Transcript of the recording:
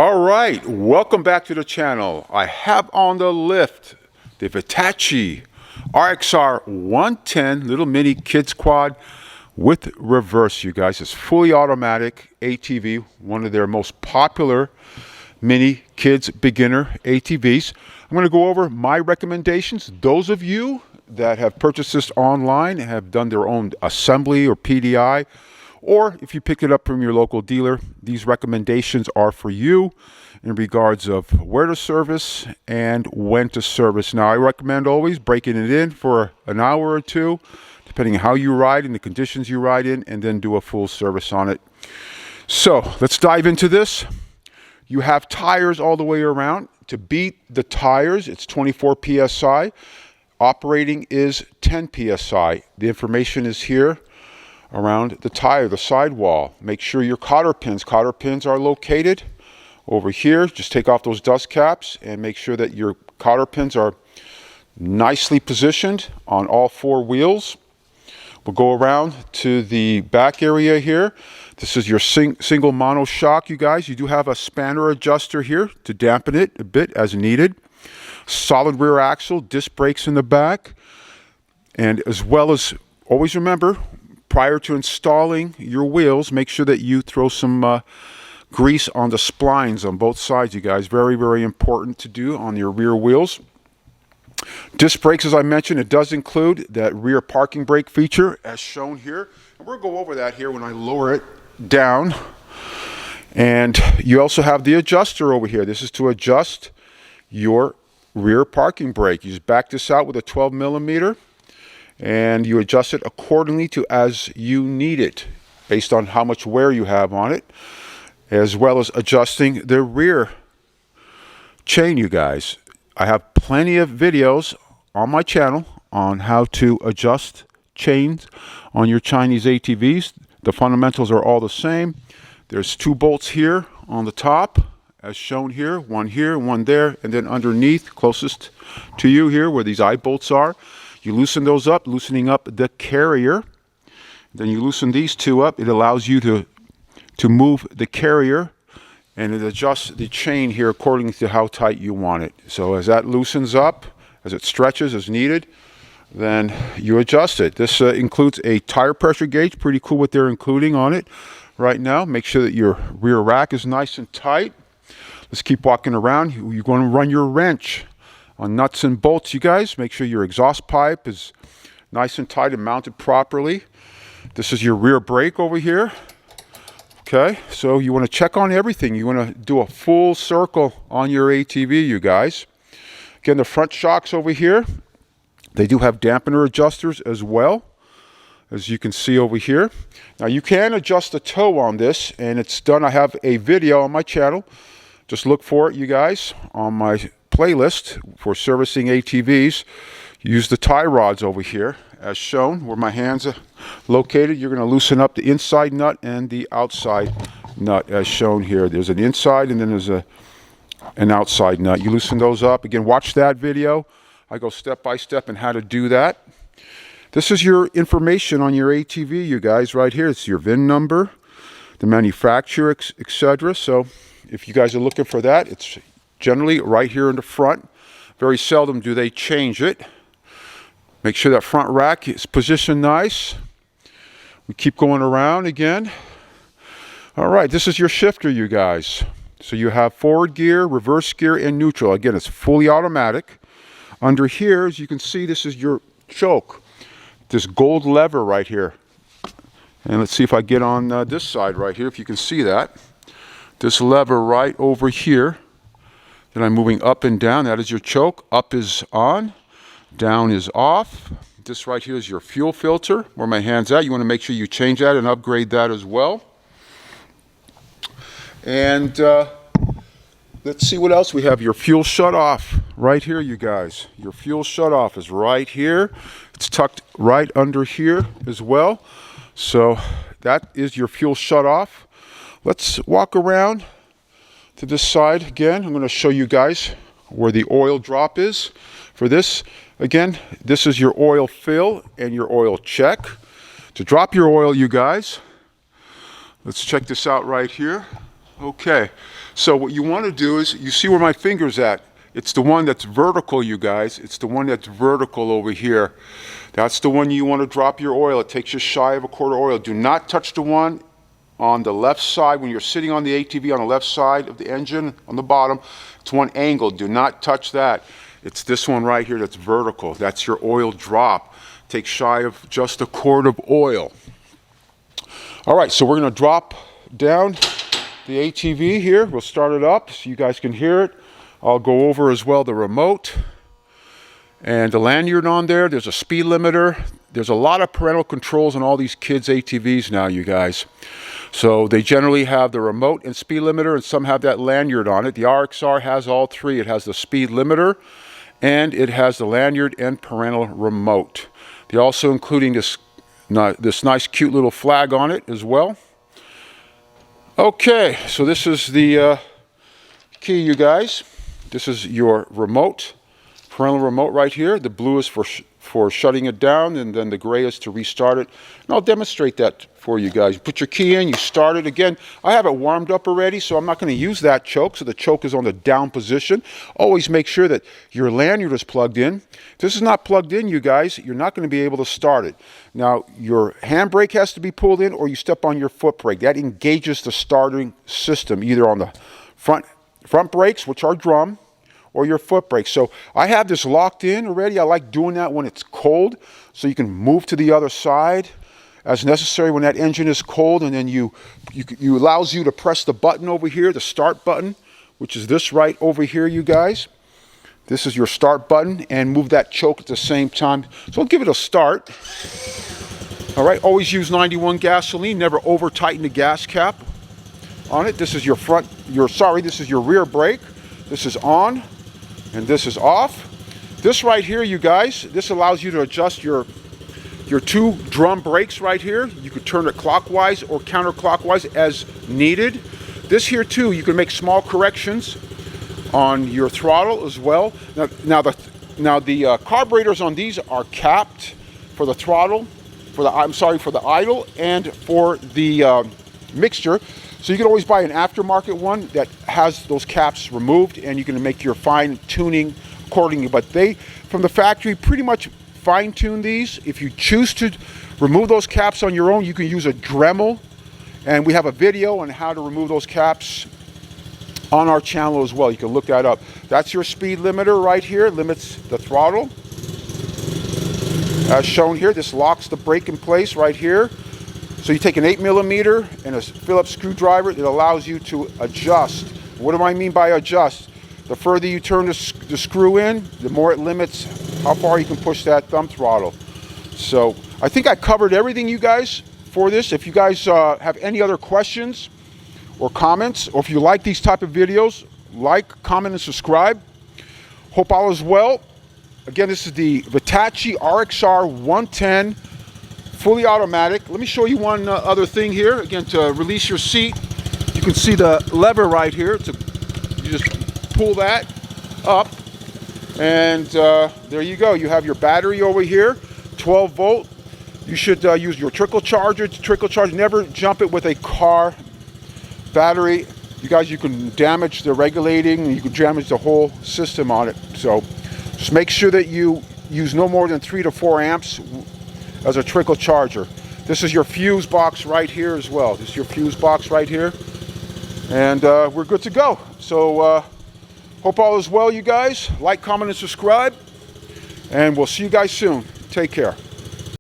All right, welcome back to the channel. I have on the lift the VITACCI RXR 110 little mini kids quad with reverse, you guys. It's fully automatic ATV, one of their most popular mini kids beginner ATVs. I'm going to go over my recommendations. Those of you that have purchased this online and have done their own assembly or PDI, or if you pick it up from your local dealer, these recommendations are for you in regards of where to service and when to service. Now, I recommend always breaking it in for an hour or two, depending on how you ride and the conditions you ride in, and then do a full service on it. So let's dive into this. You have tires all the way around. To beat the tires, it's 24 PSI. Operating is 10 PSI. The information is here around the tire, the sidewall. Make sure your cotter pins are located over here. Just take off those dust caps and make sure that your cotter pins are nicely positioned on all four wheels. We'll go around to the back area here. This is your single mono shock, you guys. You do have a spanner adjuster here to dampen it a bit as needed. Solid rear axle, disc brakes in the back. And as well as, always remember, prior to installing your wheels, make sure that you throw some grease on the splines on both sides, you guys. Very, very important to do on your rear wheels. Disc brakes, as I mentioned, it does include that rear parking brake feature as shown here. And we'll go over that here when I lower it down. And you also have the adjuster over here. This is to adjust your rear parking brake. You just back this out with a 12 millimeter. And you adjust it accordingly to as you need it, based on how much wear you have on it, as well as adjusting the rear chain, you guys. I have plenty of videos on my channel on how to adjust chains on your Chinese ATVs. The fundamentals are all the same. There's two bolts here on the top, as shown here, one there, and then underneath, closest to you here, where these eye bolts are. You loosen those up, loosening up the carrier. Then you loosen these two up. It allows you to move the carrier, and it adjusts the chain here according to how tight you want it. So as that loosens up, as it stretches as needed, then you adjust it. This includes a tire pressure gauge. Pretty cool what they're including on it right now. Make sure that your rear rack is nice and tight. Let's keep walking around. You're going to run your wrench on nuts and bolts, you guys. Make sure your exhaust pipe is nice and tight and mounted properly. This is your rear brake over here. Okay, so you want to check on everything. You want to do a full circle on your ATV, you guys. Again, the front shocks over here, they do have dampener adjusters as well, as you can see over here. Now you can adjust the toe on this, and it's done. I have a video on my channel. Just look for it, you guys, on my playlist for servicing ATVs. Use the tie rods over here as shown where my hands are located. You're going to loosen up the inside nut and the outside nut as shown here. There's an inside and then there's an outside nut. You loosen those up. Again, watch that video. I go step by step in how to do that. This is your information on your ATV, you guys, right here. It's your VIN number, the manufacturer, etc. So if you guys are looking for that, it's generally right here in the front. Very seldom do they change it. Make sure that front rack is positioned nice. We keep going around again. All right, this is your shifter, you guys. So you have forward gear, reverse gear, and neutral. Again, it's fully automatic. Under here, as you can see, this is your choke. This gold lever right here. And let's see if I get on this side right here, if you can see that. This lever right over here. Then I'm moving up and down. That is your choke. Up is on, down is off. This right here is your fuel filter, where my hand's at. You want to make sure you change that and upgrade that as well. And let's see what else we have. Your fuel shutoff right here, you guys. Your fuel shutoff is right here. It's tucked right under here as well. So that is your fuel shutoff. Let's walk around to this side again. I'm going to show you guys where the oil drop is for this. Again, this is your oil fill and your oil check. To drop your oil, you guys, let's check this out right here. Okay, so what you want to do is, you see where my finger's at? It's the one that's vertical, you guys. It's the one that's vertical over here. That's the one you want to drop your oil. It takes just shy of a quart of oil. Do not touch the one on the left side when you're sitting on the ATV on the left side of the engine on the bottom. It's one angle. Do not touch that. It's this one right here that's vertical. That's your oil drop. Take shy of just a quart of oil. All right, so we're going to drop down the ATV here. We'll start it up so you guys can hear it. I'll go over as well the remote and the lanyard on there. There's a speed limiter. There's a lot of parental controls on all these kids' ATVs now, you guys. So they generally have the remote and speed limiter, and some have that lanyard on it. The RXR has all three. It has the speed limiter, and it has the lanyard and parental remote. They're also including this nice cute little flag on it as well. Okay, so this is the key, you guys. This is your remote, parental remote right here. The blue is for shutting it down, and then the gray is to restart it. And I'll demonstrate that for you guys. You put your key in, you start it again. I have it warmed up already, so I'm not going to use that choke. So the choke is on the down position. Always make sure that your lanyard is plugged in. If this is not plugged in, you guys, you're not going to be able to start it. Now, your handbrake has to be pulled in, or you step on your foot brake. That engages the starting system, either on the front brakes, which are drum, or your foot brakes. So I have this locked in already. I like doing that when it's cold, so you can move to the other side as necessary when that engine is cold, and then you allows you to press the button over here, the start button, which is this right over here, you guys. This is your start button, and move that choke at the same time. So I'll give it a start. All right, always use 91 gasoline. Never over tighten the gas cap on it. This is your this is your rear brake. This is on, and this is off. This right here, you guys, this allows you to adjust your two drum brakes right here. You could turn it clockwise or counterclockwise as needed. This here too, you can make small corrections on your throttle as well. Now the carburetors on these are capped for the throttle, for the idle, and for the mixture. So you can always buy an aftermarket one that has those caps removed, and you can make your fine tuning accordingly. But they, from the factory, pretty much fine tune these. If you choose to remove those caps on your own, you can use a Dremel, and we have a video on how to remove those caps on our channel as well. You can look that up. That's your speed limiter right here. It limits the throttle as shown here. This locks the brake in place right here. So you take an 8mm and a Phillips screwdriver. It allows you to adjust. What do I mean by adjust? The further you turn the screw in, the more it limits how far you can push that thumb throttle. So I think I covered everything, you guys, for this. If you guys have any other questions or comments, or if you like these type of videos, like, comment, and subscribe. Hope all is well. Again, this is the VITACCI RXR 110 fully automatic. Let me show you one other thing here. Again, to release your seat, you can see the lever right here. You just pull that up, and there you go. You have your battery over here, 12 volt. You should use your trickle charger to trickle charge. Never jump it with a car battery. You guys, you can damage the regulating, and you can damage the whole system on it. So just make sure that you use no more than 3 to 4 amps as a trickle charger. This is your fuse box right here as well. This is your fuse box right here, and we're good to go. So hope all is well, you guys. Like, comment, and subscribe, and we'll see you guys soon. Take care.